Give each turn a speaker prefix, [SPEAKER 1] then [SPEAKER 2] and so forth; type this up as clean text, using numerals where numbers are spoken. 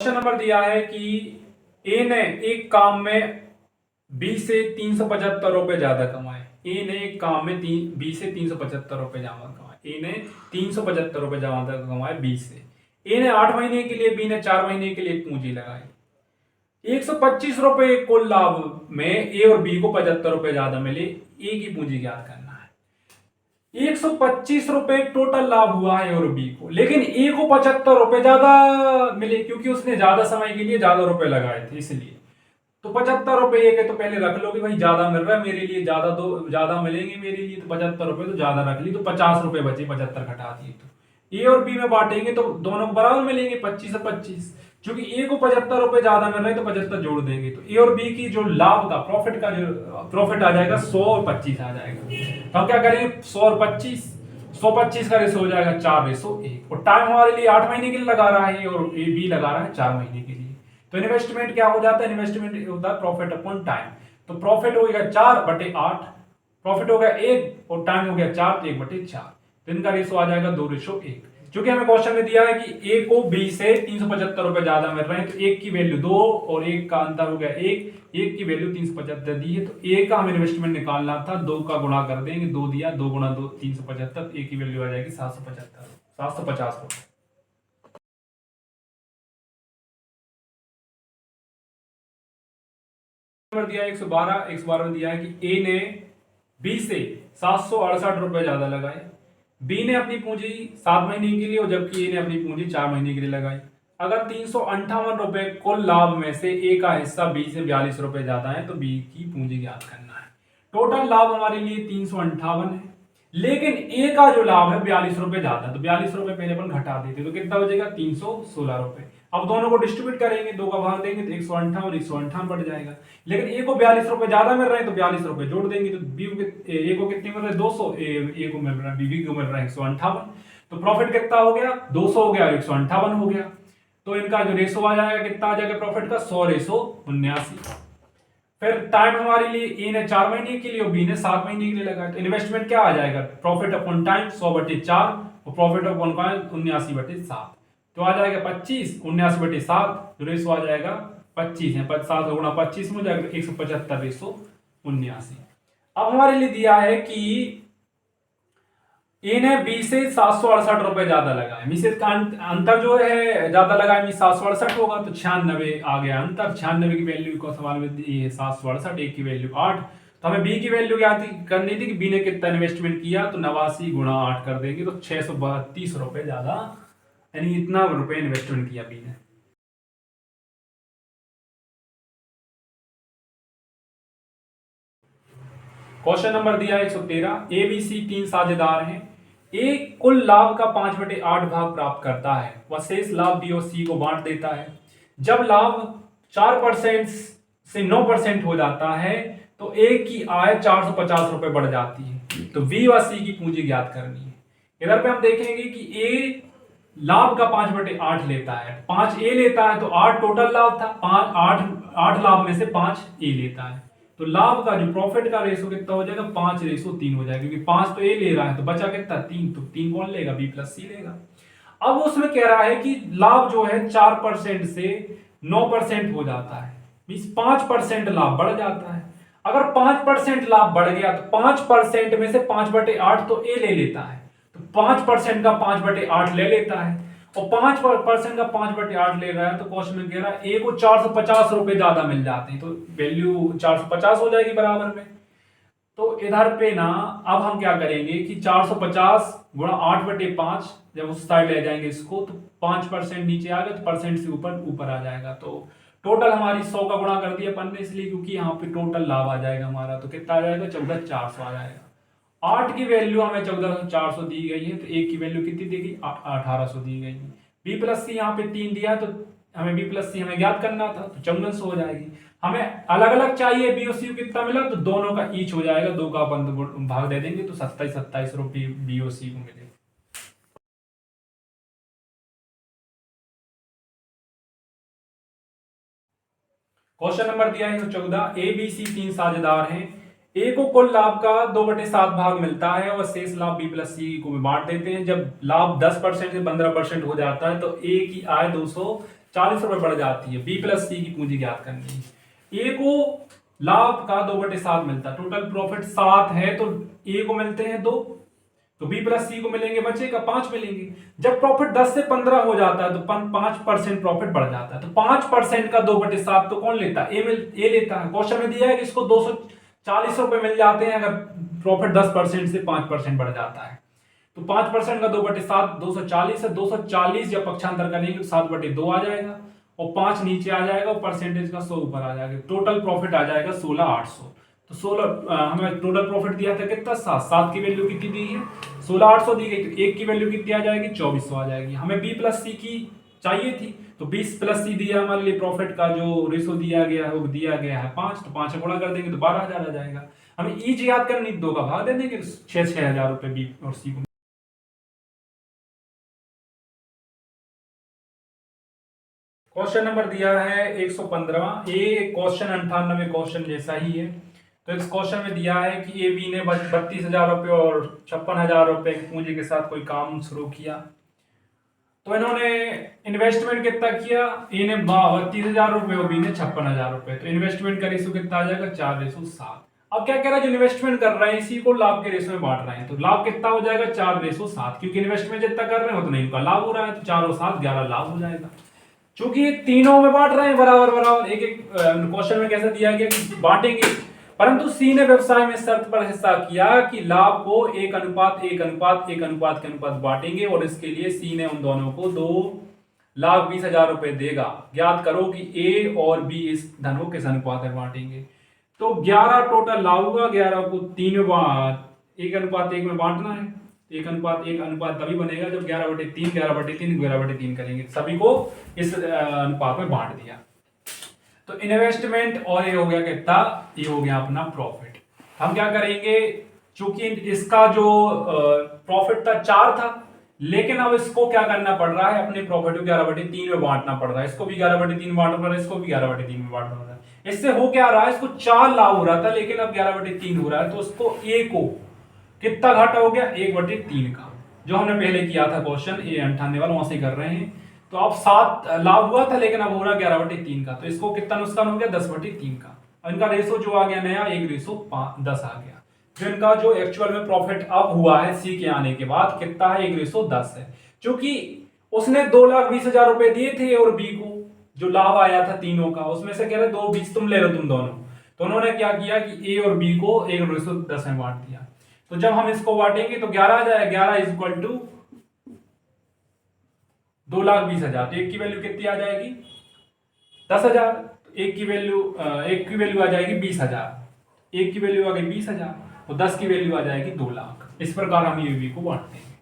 [SPEAKER 1] Question number दिया है कि ए ने एक काम में बी से 375 रुपए ज्यादा कमाए। ए ने एक काम में बी से 375 रुपए ज्यादा कमाए। ए ने 375 रुपए ज्यादा कमाए बी से। ए ने 8 महीने के लिए, बी ने 4 महीने के लिए एक पूंजी लगाई। 125 रुपए कुल लाभ में ए और बी को 75 रुपए ज्यादा मिले। ए की पूंजी ज्ञात करना है। 125 रुपए टोटल लाभ हुआ है ए और बी को, लेकिन ए को 75 रुपए ज्यादा मिले क्योंकि उसने ज्यादा समय के लिए ज्यादा रुपए लगाए थे, इसलिए। तो 75 रुपए ए के तो पहले रख लो कि भाई ज्यादा मिल रहा है मेरे लिए, ज्यादा दो ज्यादा मिलेंगे मेरे लिए, तो 75 रुपए तो ज्यादा रख ली, तो 50 रुपए बचे, 75 घटा दिए। तो ए और बी में बांटेंगे तो दोनों को बराबर मिलेंगे, 25 और 25। क्योंकि ए को 75 रुपए ज्यादा मिल रहे हैं तो 75 जोड़ देंगे, तो ए और बी की जो लाभ का प्रॉफिट आ जाएगा 100 और 25 आ जाएगा। तो हम क्या करेंगे, 100 और 25, 125 का रेशो हो जाएगा 4:1। और टाइम हमारे लिए 8 महीने के लिए लगा रहा है और ए बी लगा रहा है 4 महीने के लिए। तो इन्वेस्टमेंट क्या हो जाता है, इन्वेस्टमेंट होता है प्रॉफिट अपॉन टाइम। तो प्रॉफिट हो गया 4/8, प्रॉफिट हो गया 1 और टाइम हो गया 4, तो 1/4। तो इनका रेशो आ जाएगा 2:1। क्योंकि हमें क्वेश्चन में दिया है कि ए को बी से 375 रुपए ज्यादा मिल रहे हैं, तो एक की वैल्यू 2 और एक का अंतर हो गया 1, एक की वैल्यू 375 दी है। तो ए का हमें इन्वेस्टमेंट निकालना था, 2 का गुणा कर देंगे, 2 दिया, 2 गुणा 2 375, ए की वैल्यू आ जाएगी 750 रुपए। नंबर दिया है 112। 112 में दिया है कि ए ने बी से 768 रुपए ज्यादा लगाए। बी ने अपनी पूंजी 7 महीने के लिए और जबकि ए ने अपनी पूंजी 4 महीने के लिए लगाई। अगर 358 रुपए कुल लाभ में से ए का हिस्सा बी से 42 रुपए ज्यादा है तो बी की पूंजी ज्ञात करना है। टोटल लाभ हमारे लिए 358 है, लेकिन ए का जो लाभ है 42 रुपए ज्यादा है, तो 42 रुपए पहले अपन घटा देते तो कितना बचेगा, 316 रुपए। अब दोनों को डिस्ट्रीब्यूट करेंगे, 2 का भाग देंगे तो 158 158 बढ़ जाएगा। लेकिन ए को 42 रुपए ज्यादा मिल रहे हैं तो 42 रुपए जोड़ देंगे, तो बी को ए को कितने मिल रहे हैं, 200, ए को मिल रहा है, बी को मिल रहा है 158। तो प्रॉफिट कितना हो गया, 200 हो गया और 158 हो गया। तो इनका जो रेशो आ जाएगा, कितना आ जाएगा प्रॉफिट का, 100:79। फिर टाइम हमारे लिए ए ने 4 महीने के लिए और बी ने 7 महीने के लिए लगाया। तो इन्वेस्टमेंट क्या आ जाएगा, प्रॉफिट अपॉन टाइम 100/4 और प्रॉफिट अपॉन कॉइन 79/7। तो आ जाएगा 25, 79/7, जो रेशो आ जाएगा 25 है, 7 गुणा 25 में हो जाएगा 175:79। अब हमारे लिए दिया है कि ए ने बी से 768 रुपए ज्यादा लगाए, मीसे अंतर जो है ज्यादा लगाए, मीन 768 होगा, तो 96 आ गया अंतर। 96 की वैल्यू को सवाल में दी है 768, ए की वैल्यू 8। तो हमें बी की वैल्यू क्या करनी थी कि बी ने कितना इन्वेस्टमेंट किया, तो 89 गुणा 8 कर देंगे तो 632 रुपए ज्यादा, यानी इतना रुपए इन्वेस्टमेंट किया बी ने। क्वेश्चन नंबर दिया है 113। ए बी सी 3 साझेदार हैं। ए कुल लाभ का 5/8 भाग प्राप्त करता है, वह शेष लाभ बी और सी को बांट देता है। जब लाभ 4% से 9% हो जाता है तो ए की आय 450 रुपए बढ़ जाती है। तो बी और सी की पूंजी ज्ञात करनी है। इधर पे हम देखेंगे कि ए लाभ का 5/8 लेता है, 5 ए लेता है, तो 8 टोटल लाभ था, 8 लाभ में से 5 ए लेता है। तो लाभ का जो प्रॉफिट का रेशो कितना हो जाएगा, 5:3 हो जाएगा, क्योंकि 5 तो ए ले रहा है तो बचा कितना, 3। तो 3 कौन लेगा, बी प्लस सी लेगा। अब उसमें कह रहा है कि लाभ जो है 4% से 9% हो जाता है, मीन्स 5% लाभ बढ़ जाता है। अगर 5% लाभ बढ़ गया तो 5% में से 5/8 तो ए ले लेता है, तो 5% का 5/8 ले लेता है, और 5% का 5/8 ले रहा है। तो क्वेश्चन में कह रहा है ए को 450 रुपए ज्यादा मिल जाते हैं, तो वैल्यू 450 हो जाएगी बराबर में। तो इधर पे ना अब हम क्या करेंगे कि 450 गुणा 8/5, जब उस साइड ले जाएंगे इसको तो 5% नीचे आ गया, तो परसेंट से ऊपर आ जाएगा। तो टोटल हमारी 100 का गुणा कर दिया अपन ने, इसलिए क्योंकि यहाँ पे टोटल लाभ आ जाएगा हमारा, तो कितना आ जाएगा, 14,400 आ जाएगा। 8 की वैल्यू हमें 14,400 दी गई है, तो ए की वैल्यू कितनी दी गई, 1800 दी गई है। बी प्लस सी यहाँ पे 3 दिया है, तो हमें बी प्लस सी हमें ज्ञात करना था, तो 1400 हो जाएगी। हमें अलग अलग चाहिए बी और सी को कितना मिला, तो दोनों का ईच हो जाएगा, 2 का अपन भाग दे देंगे, तो 27 रुपये बी और सी को मिले। क्वेश्चन नंबर दिया है 14। ए बी सी 3 साझेदार हैं। ए को कुल लाभ का 2/7 भाग मिलता है और शेष लाभ बी प्लस सी को भी बांट देते हैं। जब लाभ 10% से 15% हो जाता है तो ए की आय 40 रुपए बढ़ जाती है। बी प्लस सी की पूंजी ज्ञात करनी है। ए को लाभ का 2/7 मिलता है, टोटल प्रॉफिट 7 है तो ए को मिलते हैं 2, तो बी प्लस सी को मिलेंगे, बचेगा 5 मिलेंगे। जब प्रॉफिट 10 से 15 हो जाता है तो 5% प्रॉफिट बढ़ जाता है, तो 5% का 2/7 तो कौन लेता है? ए लेता है। क्वेश्चन में दिया है कि इसको 240 रुपए मिल जाते हैं अगर प्रॉफिट 10% से 5% बढ़ जाता है। तो 5% का 2/7 240 है, 240 जब पक्षांतर करेंगे तो 7/2 आ जाएगा और 5 नीचे आ जाएगा और परसेंटेज का 100 ऊपर आ जाएगा। टोटल प्रॉफिट आ जाएगा 16,800। तो 16 हमें टोटल प्रॉफिट दिया था कितना? 7 की वैल्यू कितनी दी है? 16,800 दी गई, तो 1 की वैल्यू कितनी आ जाएगी? 2400 आ जाएगी। हमें बी प्लस सी की चाहिए थी तो 20 प्लस सी दिया हमारे लिए, प्रॉफिट का जो रेशो दिया गया है वो दिया गया है 5, तो 5 से गुणा कर देंगे तो 12,000 आ जाएगा। हमें ईच याद करनी, 2 का भाग दे देंगे, 6,000 रुपए बी और सी को। क्वेश्चन नंबर दिया है 115। ये क्वेश्चन 98 क्वेश्चन जैसा ही है। तो इस क्वेश्चन में दिया है कि ए बी ने 32,000 रुपये और 56,000 रुपये की पूंजी के साथ कोई काम शुरू किया। तो इन्होंने इन्वेस्टमेंट कितना किया? ए ने 32,000 रुपये और बी ने 56,000 रुपये। तो इन्वेस्टमेंट का रेशो कितना आ जाएगा? 4:7। अब क्या कह रहा है, जो इन्वेस्टमेंट कर रहे हैं इसी को लाभ के रेशो में बांट रहे हैं, तो लाभ कितना हो जाएगा? 4:7, क्योंकि इन्वेस्टमेंट जितना कर रहे हैं उतना इनका लाभ हो रहा है, तो 4 और 7 11 लाभ हो जाएगा। चूंकि ये तीनों में बांट रहे हैं बराबर बराबर, एक एक क्वेश्चन में कैसे दिया गया कि बांटेंगे, परंतु सी ने व्यवसाय में शर्त पर हिस्सा किया कि लाभ को 1:1:1:1 के अनुपात बांटेंगे और इसके लिए सी ने उन दोनों को 2,20,000 रुपए देगा। ज्ञात करो कि ए और बी इस धन को किस अनुपात में बांटेंगे। तो 11 टोटल लाभ होगा, 11 को 3 में 1:1 में बांटना है। 1:1 अनुपात तभी बनेगा जब 11/3 11/3 11/3 करेंगे, सभी को इस अनुपात में बांट दिया। तो इन्वेस्टमेंट और ये हो गया कितना? ये हो गया अपना प्रॉफिट। हम क्या करेंगे, चूंकि इसका जो प्रॉफिट था 4 था, लेकिन अब इसको क्या करना पड़ रहा है, अपने प्रॉफिट को 11/3 में बांटना पड़ रहा है। इसको भी 11/3 में बांटना पड़ रहा है, इसको भी 11/3 में बांटना पड़ रहा है। इससे हो क्या रहा है, इसको 4 लाभ हो रहा था लेकिन अब 11/3 हो रहा है, तो उसको ए को कितना घाटा हो गया? 1/3 का, जो हमने पहले किया था क्वेश्चन ये 98 वाला, वहां से कर रहे हैं। तो अब 7 लाभ हुआ था लेकिन अब हो रहा 11/3 का, तो इसको कितना नुकसान हो गया? 10/3 का। और इनका रेशो जो आ गया नया 1:10 आ गया। जो इनका जो एक्चुअल में प्रॉफिट अब हुआ है सी के आने के बाद कितना है? 1:10 है। क्योंकि उसने 2,20,000 रुपए दिए थे और बी को जो लाभ आया था तीनों का, उसमें से कह रहे 2,20 तुम ले लो तुम दोनों। तो उन्होंने क्या किया कि ए और बी को 1:10 में बांट दिया। तो जब हम इसको बांटेंगे तो 11 आ जाएगा, 11 इक्वल टू 2,20,000। तो एक की वैल्यू कितनी आ जाएगी? 10,000। एक की वैल्यू आ जाएगी 20,000। एक की वैल्यू आ गई 20,000 और 10 की वैल्यू आ जाएगी 2 लाख। इस प्रकार हम यूबी को बांटते हैं।